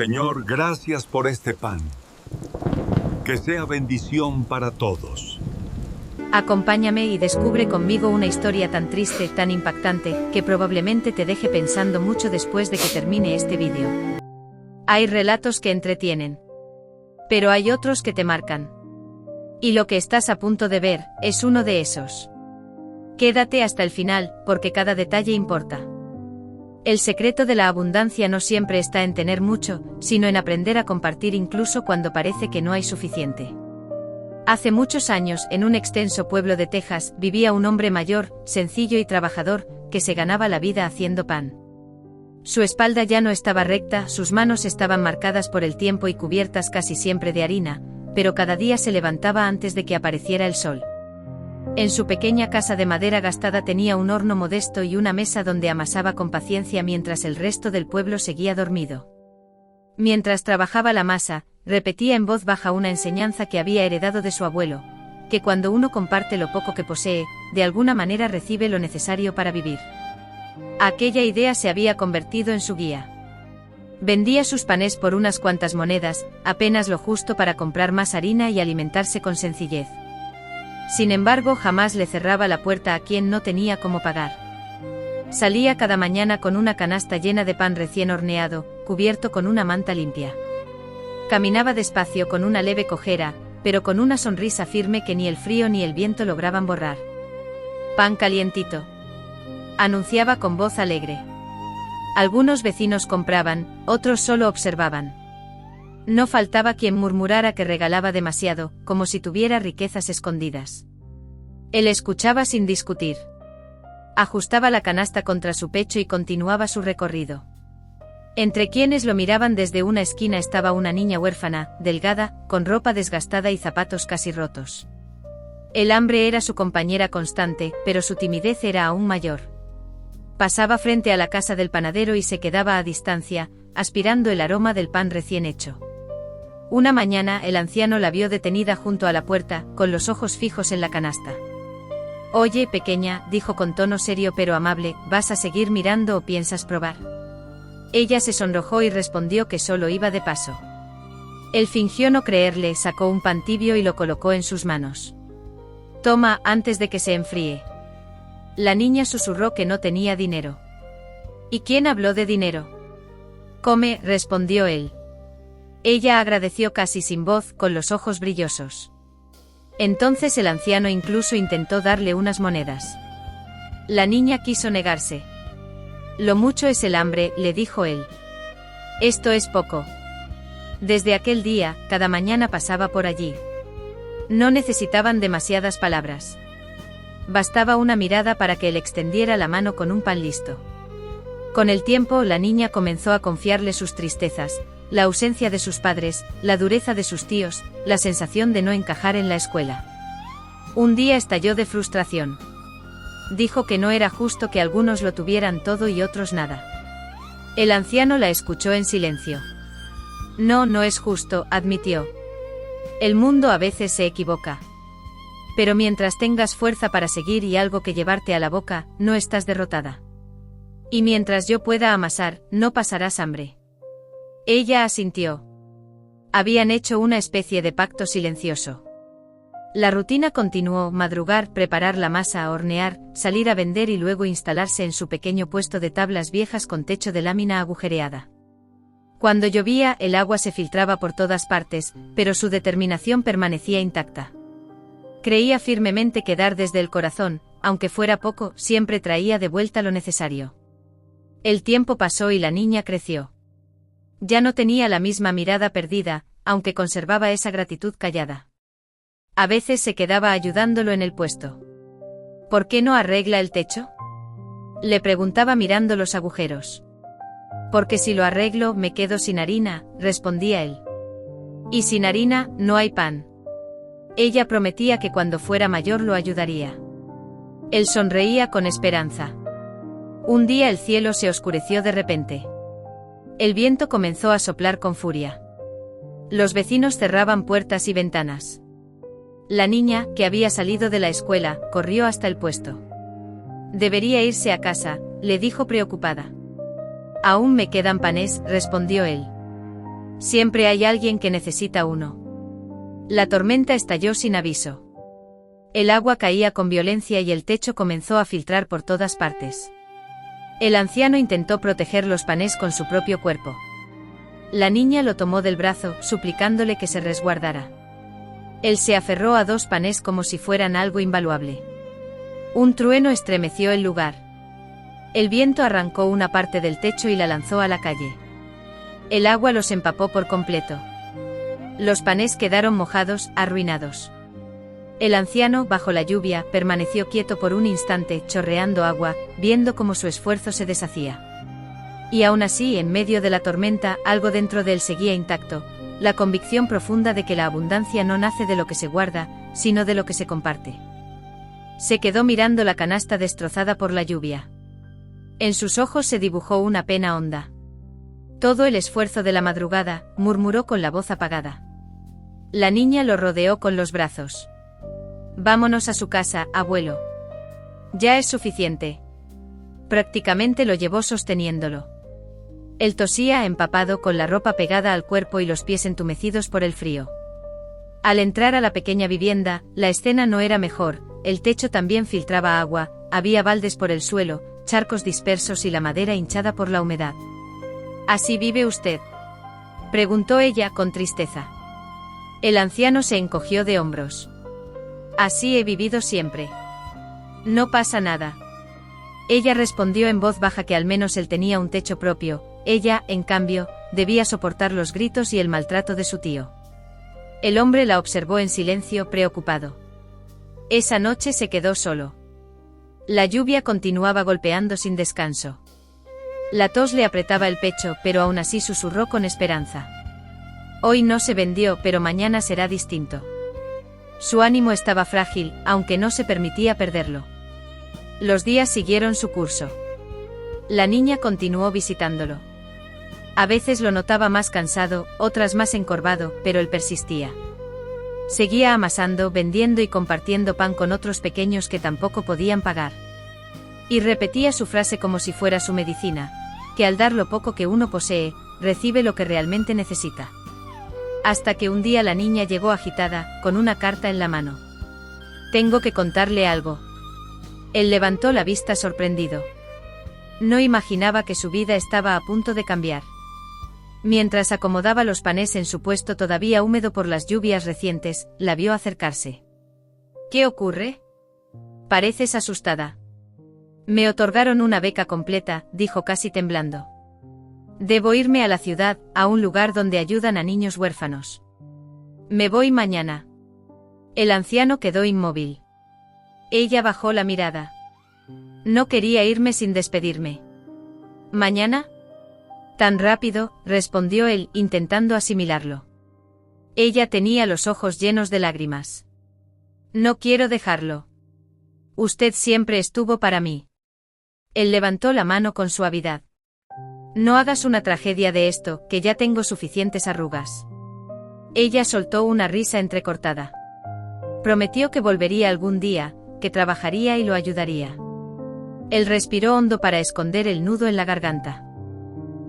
Señor, gracias por este pan. Que sea bendición para todos. Acompáñame y descubre conmigo una historia tan triste, tan impactante, que probablemente te deje pensando mucho después de que termine este vídeo. Hay relatos que entretienen. Pero hay otros que te marcan. Y lo que estás a punto de ver, es uno de esos. Quédate hasta el final, porque cada detalle importa. El secreto de la abundancia no siempre está en tener mucho, sino en aprender a compartir incluso cuando parece que no hay suficiente. Hace muchos años, en un extenso pueblo de Texas, vivía un hombre mayor, sencillo y trabajador, que se ganaba la vida haciendo pan. Su espalda ya no estaba recta, sus manos estaban marcadas por el tiempo y cubiertas casi siempre de harina, pero cada día se levantaba antes de que apareciera el sol. En su pequeña casa de madera gastada tenía un horno modesto y una mesa donde amasaba con paciencia mientras el resto del pueblo seguía dormido. Mientras trabajaba la masa, repetía en voz baja una enseñanza que había heredado de su abuelo, que cuando uno comparte lo poco que posee, de alguna manera recibe lo necesario para vivir. Aquella idea se había convertido en su guía. Vendía sus panes por unas cuantas monedas, apenas lo justo para comprar más harina y alimentarse con sencillez. Sin embargo, jamás le cerraba la puerta a quien no tenía cómo pagar. Salía cada mañana con una canasta llena de pan recién horneado, cubierto con una manta limpia. Caminaba despacio con una leve cojera, pero con una sonrisa firme que ni el frío ni el viento lograban borrar. «Pan calientito», anunciaba con voz alegre. Algunos vecinos compraban, otros solo observaban. No faltaba quien murmurara que regalaba demasiado, como si tuviera riquezas escondidas. Él escuchaba sin discutir. Ajustaba la canasta contra su pecho y continuaba su recorrido. Entre quienes lo miraban desde una esquina estaba una niña huérfana, delgada, con ropa desgastada y zapatos casi rotos. El hambre era su compañera constante, pero su timidez era aún mayor. Pasaba frente a la casa del panadero y se quedaba a distancia, aspirando el aroma del pan recién hecho. Una mañana el anciano la vio detenida junto a la puerta, con los ojos fijos en la canasta. «Oye, pequeña», dijo con tono serio pero amable, «¿vas a seguir mirando o piensas probar?». Ella se sonrojó y respondió que solo iba de paso. Él fingió no creerle, sacó un pan tibio y lo colocó en sus manos. «Toma, antes de que se enfríe». La niña susurró que no tenía dinero. «¿Y quién habló de dinero?». «Come», respondió él. Ella agradeció casi sin voz, con los ojos brillosos. Entonces el anciano incluso intentó darle unas monedas. La niña quiso negarse. «Lo mucho es el hambre», le dijo él. «Esto es poco». Desde aquel día, cada mañana pasaba por allí. No necesitaban demasiadas palabras. Bastaba una mirada para que él extendiera la mano con un pan listo. Con el tiempo, la niña comenzó a confiarle sus tristezas, la ausencia de sus padres, la dureza de sus tíos, la sensación de no encajar en la escuela. Un día estalló de frustración. Dijo que no era justo que algunos lo tuvieran todo y otros nada. El anciano la escuchó en silencio. «No, no es justo», admitió. «El mundo a veces se equivoca. Pero mientras tengas fuerza para seguir y algo que llevarte a la boca, no estás derrotada. Y mientras yo pueda amasar, no pasarás hambre». Ella asintió. Habían hecho una especie de pacto silencioso. La rutina continuó: madrugar, preparar la masa, hornear, salir a vender y luego instalarse en su pequeño puesto de tablas viejas con techo de lámina agujereada. Cuando llovía, el agua se filtraba por todas partes, pero su determinación permanecía intacta. Creía firmemente que dar desde el corazón, aunque fuera poco, siempre traía de vuelta lo necesario. El tiempo pasó y la niña creció. Ya no tenía la misma mirada perdida, aunque conservaba esa gratitud callada. A veces se quedaba ayudándolo en el puesto. «¿Por qué no arregla el techo?», le preguntaba mirando los agujeros. «Porque si lo arreglo, me quedo sin harina», respondía él. «Y sin harina, no hay pan». Ella prometía que cuando fuera mayor lo ayudaría. Él sonreía con esperanza. Un día el cielo se oscureció de repente. El viento comenzó a soplar con furia. Los vecinos cerraban puertas y ventanas. La niña, que había salido de la escuela, corrió hasta el puesto. «Debería irse a casa», le dijo preocupada. «Aún me quedan panes», respondió él. Siempre hay alguien que necesita uno. La tormenta estalló sin aviso. El agua caía con violencia y el techo comenzó a filtrar por todas partes. El anciano intentó proteger los panés con su propio cuerpo. La niña lo tomó del brazo, suplicándole que se resguardara. Él se aferró a 2 panés como si fueran algo invaluable. Un trueno estremeció el lugar. El viento arrancó una parte del techo y la lanzó a la calle. El agua los empapó por completo. Los panés quedaron mojados, arruinados. El anciano, bajo la lluvia, permaneció quieto por un instante, chorreando agua, viendo cómo su esfuerzo se deshacía. Y aún así, en medio de la tormenta, algo dentro de él seguía intacto, la convicción profunda de que la abundancia no nace de lo que se guarda, sino de lo que se comparte. Se quedó mirando la canasta destrozada por la lluvia. En sus ojos se dibujó una pena honda. Todo el esfuerzo de la madrugada, murmuró con la voz apagada. La niña lo rodeó con los brazos. Vámonos a su casa, abuelo. Ya es suficiente. Prácticamente lo llevó sosteniéndolo. Él tosía empapado con la ropa pegada al cuerpo y los pies entumecidos por el frío. Al entrar a la pequeña vivienda, la escena no era mejor, el techo también filtraba agua, había baldes por el suelo, charcos dispersos y la madera hinchada por la humedad. ¿Así vive usted?, preguntó ella con tristeza. El anciano se encogió de hombros. Así he vivido siempre. No pasa nada. Ella respondió en voz baja que al menos él tenía un techo propio, ella, en cambio, debía soportar los gritos y el maltrato de su tío. El hombre la observó en silencio, preocupado. Esa noche se quedó solo. La lluvia continuaba golpeando sin descanso. La tos le apretaba el pecho, pero aún así susurró con esperanza. Hoy no se vendió, pero mañana será distinto. Su ánimo estaba frágil, aunque no se permitía perderlo. Los días siguieron su curso. La niña continuó visitándolo. A veces lo notaba más cansado, otras más encorvado, pero él persistía. Seguía amasando, vendiendo y compartiendo pan con otros pequeños que tampoco podían pagar. Y repetía su frase como si fuera su medicina, que al dar lo poco que uno posee, recibe lo que realmente necesita. Hasta que un día la niña llegó agitada, con una carta en la mano. Tengo que contarle algo. Él levantó la vista sorprendido. No imaginaba que su vida estaba a punto de cambiar. Mientras acomodaba los panés en su puesto todavía húmedo por las lluvias recientes, la vio acercarse. ¿Qué ocurre? Pareces asustada. Me otorgaron una beca completa, dijo casi temblando. Debo irme a la ciudad, a un lugar donde ayudan a niños huérfanos. Me voy mañana. El anciano quedó inmóvil. Ella bajó la mirada. No quería irme sin despedirme. ¿Mañana? Tan rápido, respondió él, intentando asimilarlo. Ella tenía los ojos llenos de lágrimas. No quiero dejarlo. Usted siempre estuvo para mí. Él levantó la mano con suavidad. No hagas una tragedia de esto, que ya tengo suficientes arrugas. Ella soltó una risa entrecortada. Prometió que volvería algún día, que trabajaría y lo ayudaría. Él respiró hondo para esconder el nudo en la garganta.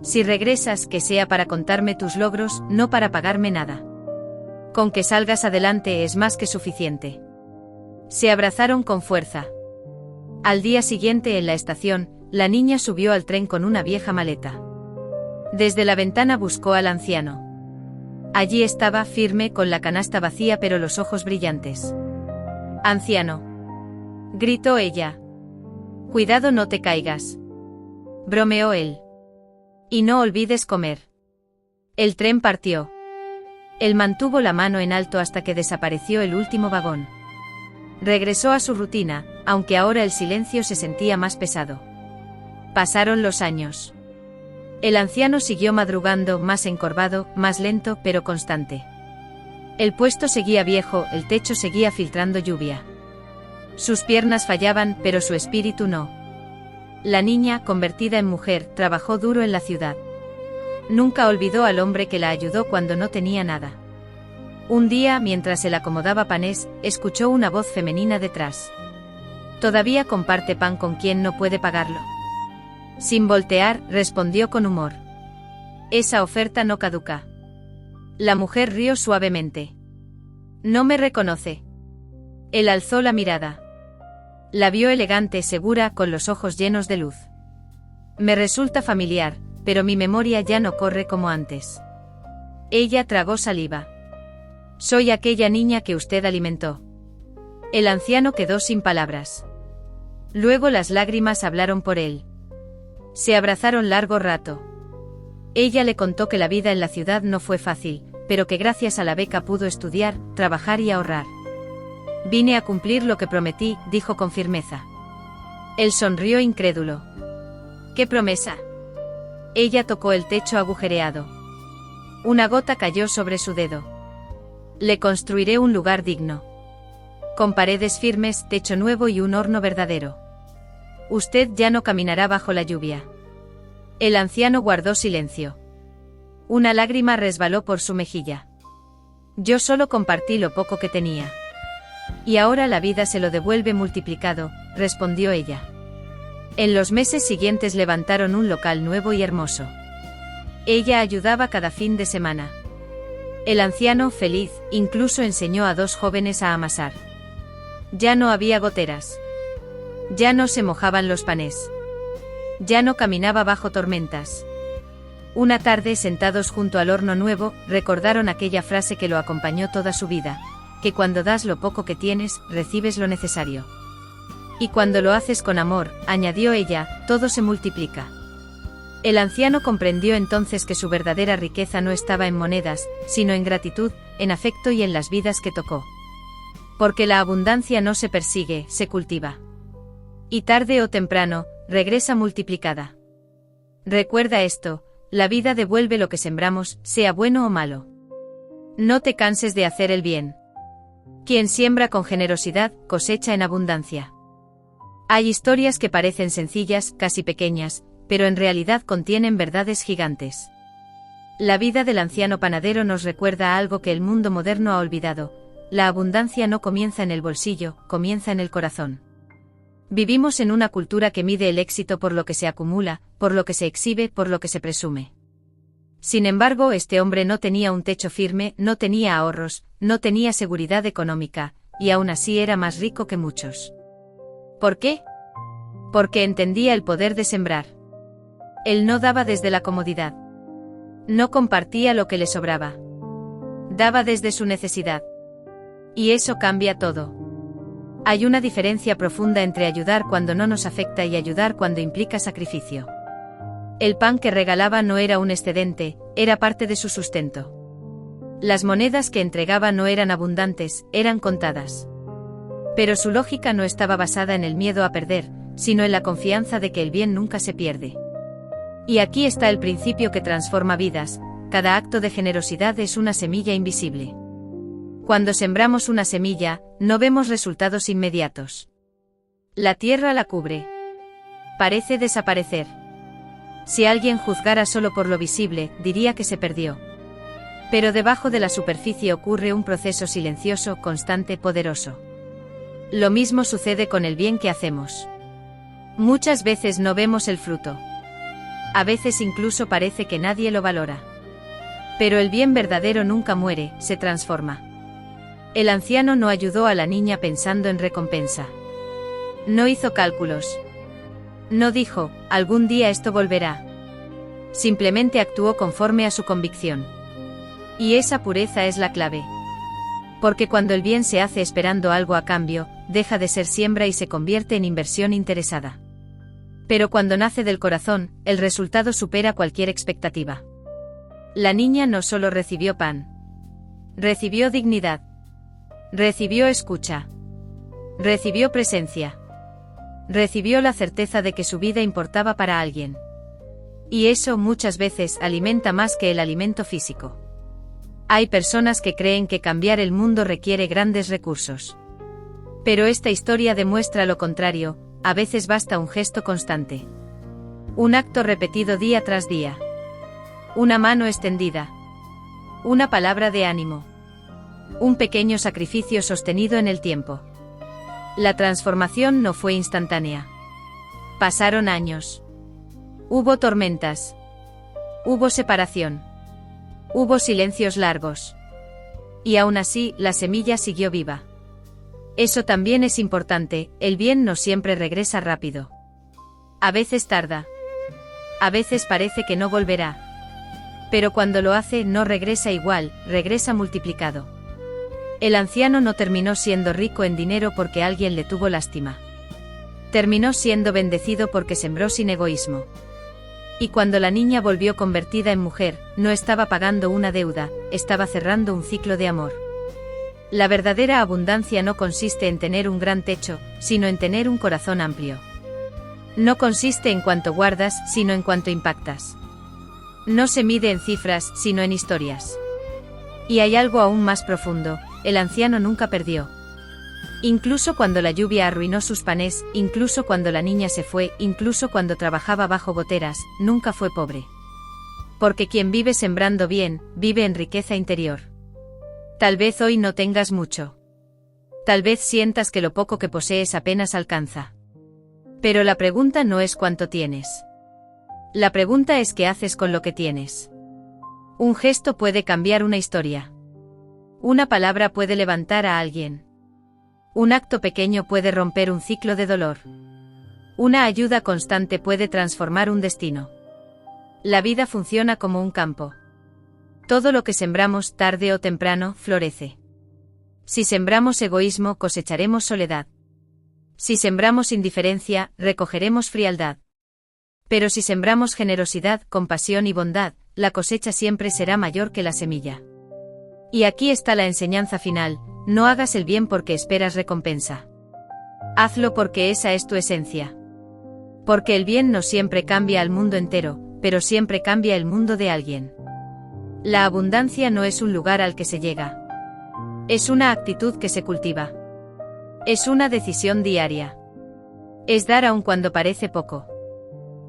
Si regresas, que sea para contarme tus logros, no para pagarme nada. Con que salgas adelante es más que suficiente. Se abrazaron con fuerza. Al día siguiente en la estación, la niña subió al tren con una vieja maleta. Desde la ventana buscó al anciano. Allí estaba, firme, con la canasta vacía pero los ojos brillantes. «Anciano», gritó ella. «Cuidado, no te caigas», bromeó él. «Y no olvides comer». El tren partió. Él mantuvo la mano en alto hasta que desapareció el último vagón. Regresó a su rutina, aunque ahora el silencio se sentía más pesado. Pasaron los años. El anciano siguió madrugando, más encorvado, más lento, pero constante. El puesto seguía viejo, el techo seguía filtrando lluvia. Sus piernas fallaban, pero su espíritu no. La niña, convertida en mujer, trabajó duro en la ciudad. Nunca olvidó al hombre que la ayudó cuando no tenía nada. Un día, mientras él acomodaba panés, escuchó una voz femenina detrás. «¿Todavía comparte pan con quien no puede pagarlo?». Sin voltear, respondió con humor. «Esa oferta no caduca». La mujer rió suavemente. No me reconoce. Él alzó la mirada. La vio elegante, segura, con los ojos llenos de luz. Me resulta familiar, pero mi memoria ya no corre como antes. Ella tragó saliva. Soy aquella niña que usted alimentó. El anciano quedó sin palabras. Luego las lágrimas hablaron por él. Se abrazaron largo rato. Ella le contó que la vida en la ciudad no fue fácil, pero que gracias a la beca pudo estudiar, trabajar y ahorrar. Vine a cumplir lo que prometí, dijo con firmeza. Él sonrió incrédulo. ¿Qué promesa? Ella tocó el techo agujereado. Una gota cayó sobre su dedo. Le construiré un lugar digno. Con paredes firmes, techo nuevo y un horno verdadero. Usted ya no caminará bajo la lluvia. El anciano guardó silencio. Una lágrima resbaló por su mejilla. Yo solo compartí lo poco que tenía. Y ahora la vida se lo devuelve multiplicado, respondió ella. En los meses siguientes levantaron un local nuevo y hermoso. Ella ayudaba cada fin de semana. El anciano, feliz, incluso enseñó a 2 jóvenes a amasar. Ya no había goteras. Ya no se mojaban los panes. Ya no caminaba bajo tormentas. Una tarde, sentados junto al horno nuevo, recordaron aquella frase que lo acompañó toda su vida, que cuando das lo poco que tienes, recibes lo necesario. Y cuando lo haces con amor, añadió ella, todo se multiplica. El anciano comprendió entonces que su verdadera riqueza no estaba en monedas, sino en gratitud, en afecto y en las vidas que tocó. Porque la abundancia no se persigue, se cultiva. Y tarde o temprano, regresa multiplicada. Recuerda esto, la vida devuelve lo que sembramos, sea bueno o malo. No te canses de hacer el bien. Quien siembra con generosidad, cosecha en abundancia. Hay historias que parecen sencillas, casi pequeñas, pero en realidad contienen verdades gigantes. La vida del anciano panadero nos recuerda algo que el mundo moderno ha olvidado: la abundancia no comienza en el bolsillo, comienza en el corazón. Vivimos en una cultura que mide el éxito por lo que se acumula, por lo que se exhibe, por lo que se presume. Sin embargo, este hombre no tenía un techo firme, no tenía ahorros, no tenía seguridad económica, y aún así era más rico que muchos. ¿Por qué? Porque entendía el poder de sembrar. Él no daba desde la comodidad. No compartía lo que le sobraba. Daba desde su necesidad. Y eso cambia todo. Hay una diferencia profunda entre ayudar cuando no nos afecta y ayudar cuando implica sacrificio. El pan que regalaba no era un excedente, era parte de su sustento. Las monedas que entregaba no eran abundantes, eran contadas. Pero su lógica no estaba basada en el miedo a perder, sino en la confianza de que el bien nunca se pierde. Y aquí está el principio que transforma vidas: cada acto de generosidad es una semilla invisible. Cuando sembramos una semilla, no vemos resultados inmediatos. La tierra la cubre. Parece desaparecer. Si alguien juzgara solo por lo visible, diría que se perdió. Pero debajo de la superficie ocurre un proceso silencioso, constante, poderoso. Lo mismo sucede con el bien que hacemos. Muchas veces no vemos el fruto. A veces incluso parece que nadie lo valora. Pero el bien verdadero nunca muere, se transforma. El anciano no ayudó a la niña pensando en recompensa. No hizo cálculos. No dijo, algún día esto volverá. Simplemente actuó conforme a su convicción. Y esa pureza es la clave. Porque cuando el bien se hace esperando algo a cambio, deja de ser siembra y se convierte en inversión interesada. Pero cuando nace del corazón, el resultado supera cualquier expectativa. La niña no solo recibió pan. Recibió dignidad. Recibió escucha. Recibió presencia. Recibió la certeza de que su vida importaba para alguien. Y eso muchas veces alimenta más que el alimento físico. Hay personas que creen que cambiar el mundo requiere grandes recursos. Pero esta historia demuestra lo contrario: a veces basta un gesto constante. Un acto repetido día tras día. Una mano extendida. Una palabra de ánimo. Un pequeño sacrificio sostenido en el tiempo. La transformación no fue instantánea. Pasaron años. Hubo tormentas. Hubo separación. Hubo silencios largos. Y aún así, la semilla siguió viva. Eso también es importante, el bien no siempre regresa rápido. A veces tarda. A veces parece que no volverá. Pero cuando lo hace no regresa igual, regresa multiplicado. El anciano no terminó siendo rico en dinero porque alguien le tuvo lástima. Terminó siendo bendecido porque sembró sin egoísmo. Y cuando la niña volvió convertida en mujer, no estaba pagando una deuda, estaba cerrando un ciclo de amor. La verdadera abundancia no consiste en tener un gran techo, sino en tener un corazón amplio. No consiste en cuánto guardas, sino en cuánto impactas. No se mide en cifras, sino en historias. Y hay algo aún más profundo, el anciano nunca perdió. Incluso cuando la lluvia arruinó sus panés, incluso cuando la niña se fue, incluso cuando trabajaba bajo goteras, nunca fue pobre. Porque quien vive sembrando bien, vive en riqueza interior. Tal vez hoy no tengas mucho. Tal vez sientas que lo poco que posees apenas alcanza. Pero la pregunta no es cuánto tienes. La pregunta es qué haces con lo que tienes. Un gesto puede cambiar una historia. Una palabra puede levantar a alguien. Un acto pequeño puede romper un ciclo de dolor. Una ayuda constante puede transformar un destino. La vida funciona como un campo. Todo lo que sembramos, tarde o temprano, florece. Si sembramos egoísmo, cosecharemos soledad. Si sembramos indiferencia, recogeremos frialdad. Pero si sembramos generosidad, compasión y bondad, la cosecha siempre será mayor que la semilla. Y aquí está la enseñanza final: no hagas el bien porque esperas recompensa. Hazlo porque esa es tu esencia. Porque el bien no siempre cambia al mundo entero, pero siempre cambia el mundo de alguien. La abundancia no es un lugar al que se llega. Es una actitud que se cultiva. Es una decisión diaria. Es dar aun cuando parece poco.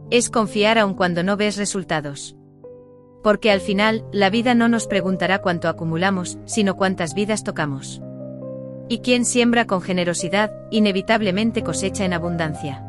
Es confiar aun cuando no ves resultados. Porque al final, la vida no nos preguntará cuánto acumulamos, sino cuántas vidas tocamos. Y quien siembra con generosidad, inevitablemente cosecha en abundancia.